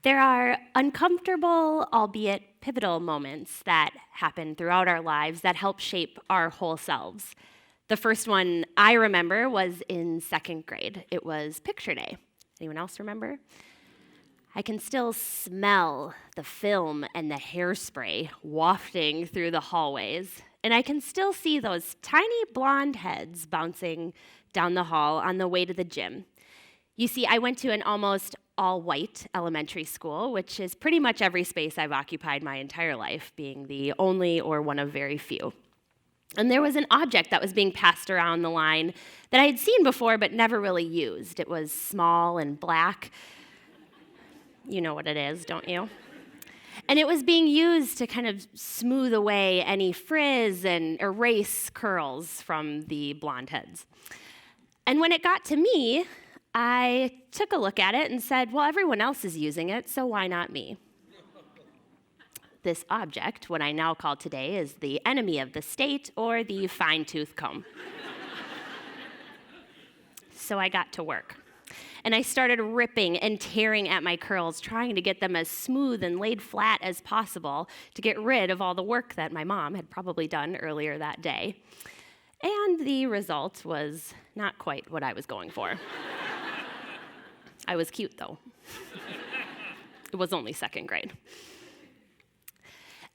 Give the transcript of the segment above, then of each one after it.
There are uncomfortable, albeit pivotal moments that happen throughout our lives that help shape our whole selves. The first one I remember was in second grade. It was picture day. Anyone else remember? I can still smell the film and the hairspray wafting through the hallways, and I can still see those tiny blonde heads bouncing down the hall on the way to the gym. You see, I went to an almost all-white elementary school, which is pretty much every space I've occupied my entire life, being the only or one of very few. And there was an object that was being passed around the line that I had seen before but never really used. It was small and black. You know what it is, don't you? And it was being used to kind of smooth away any frizz and erase curls from the blonde heads. And when it got to me, I took a look at it and said, well, everyone else is using it, so why not me? This object, what I now call today, is the enemy of the state, or the fine-tooth comb. So I got to work. And I started ripping and tearing at my curls, trying to get them as smooth and laid flat as possible to get rid of all the work that my mom had probably done earlier that day. And the result was not quite what I was going for. I was cute, though. It was only second grade.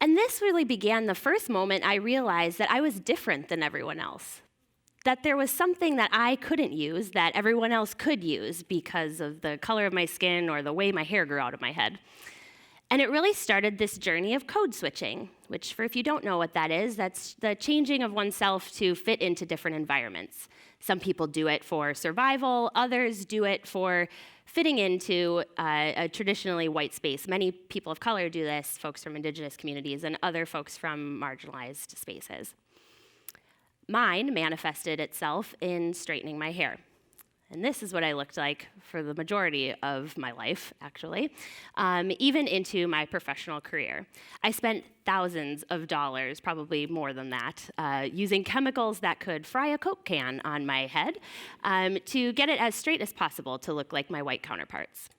And this really began the first moment I realized that I was different than everyone else. That there was something that I couldn't use that everyone else could use because of the color of my skin or the way my hair grew out of my head. And it really started this journey of code switching, which, for if you don't know what that is, that's the changing of oneself to fit into different environments. Some people do it for survival, others do it for fitting into a traditionally white space. Many people of color do this, folks from indigenous communities, and other folks from marginalized spaces. Mine manifested itself in straightening my hair. And this is what I looked like for the majority of my life, actually, even into my professional career. I spent thousands of dollars, probably more than that, using chemicals that could fry a Coke can on my head to get it as straight as possible to look like my white counterparts.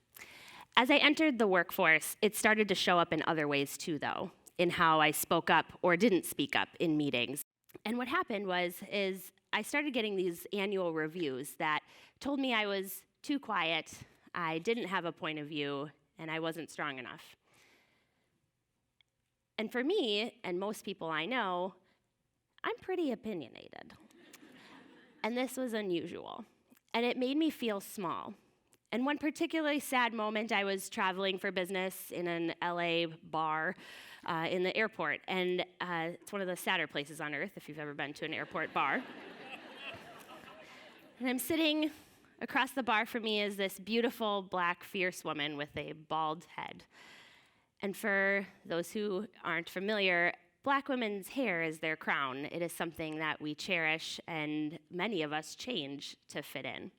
As I entered the workforce, it started to show up in other ways too, though, in how I spoke up or didn't speak up in meetings. And what happened is I started getting these annual reviews that told me I was too quiet, I didn't have a point of view, and I wasn't strong enough. And for me, and most people I know, I'm pretty opinionated. And this was unusual. And it made me feel small. And one particularly sad moment, I was traveling for business in an LA bar in the airport. And it's one of the sadder places on earth if you've ever been to an airport bar. And I'm sitting across the bar from me is this beautiful, black, fierce woman with a bald head. And for those who aren't familiar, Black women's hair is their crown. It is something that we cherish, and many of us change to fit in.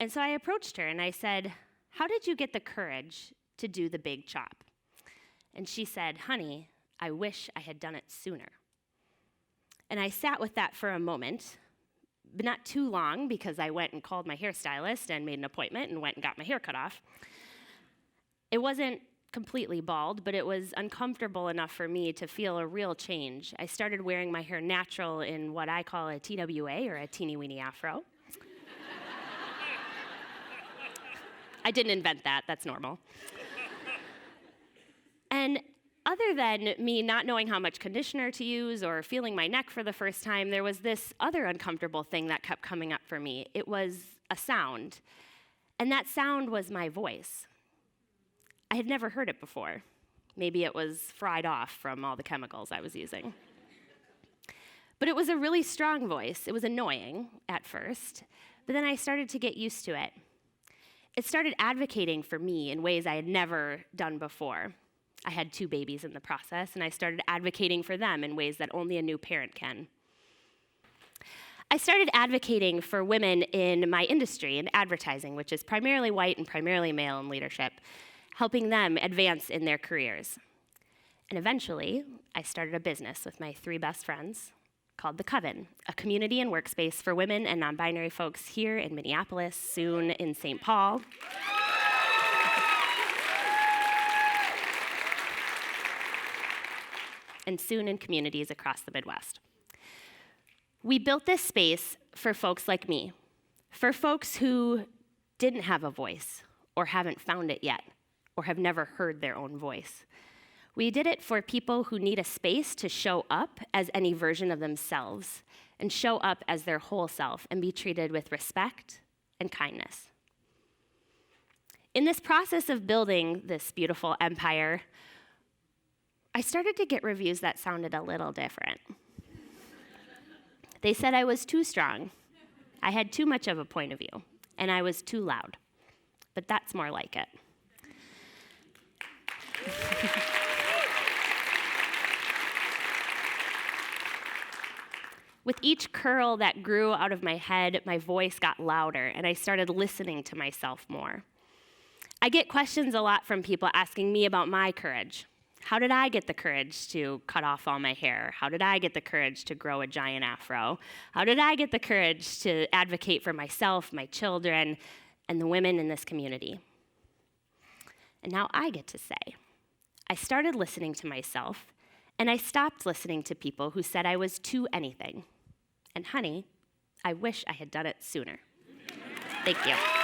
And so I approached her and I said, how did you get the courage to do the big chop? And she said, honey, I wish I had done it sooner. And I sat with that for a moment, but not too long, because I went and called my hairstylist and made an appointment and went and got my hair cut off. It wasn't completely bald, but it was uncomfortable enough for me to feel a real change. I started wearing my hair natural in what I call a TWA, or a teeny weeny afro. I didn't invent that, that's normal. And other than me not knowing how much conditioner to use or feeling my neck for the first time, there was this other uncomfortable thing that kept coming up for me. It was a sound, and that sound was my voice. I had never heard it before. Maybe it was fried off from all the chemicals I was using. But it was a really strong voice. It was annoying at first, but then I started to get used to it. It started advocating for me in ways I had never done before. I had 2 babies in the process, and I started advocating for them in ways that only a new parent can. I started advocating for women in my industry, in advertising, which is primarily white and primarily male in leadership, helping them advance in their careers. And eventually, I started a business with my 3 best friends called The Coven, a community and workspace for women and non-binary folks here in Minneapolis, soon in St. Paul. and soon in communities across the Midwest. We built this space for folks like me, for folks who didn't have a voice, or haven't found it yet, or have never heard their own voice. We did it for people who need a space to show up as any version of themselves, and show up as their whole self, and be treated with respect and kindness. In this process of building this beautiful empire, I started to get reviews that sounded a little different. They said I was too strong, I had too much of a point of view, and I was too loud. But that's more like it. With each curl that grew out of my head, my voice got louder, and I started listening to myself more. I get questions a lot from people asking me about my courage. How did I get the courage to cut off all my hair? How did I get the courage to grow a giant afro? How did I get the courage to advocate for myself, my children, and the women in this community? And now I get to say, I started listening to myself, and I stopped listening to people who said I was too anything. And honey, I wish I had done it sooner. Thank you.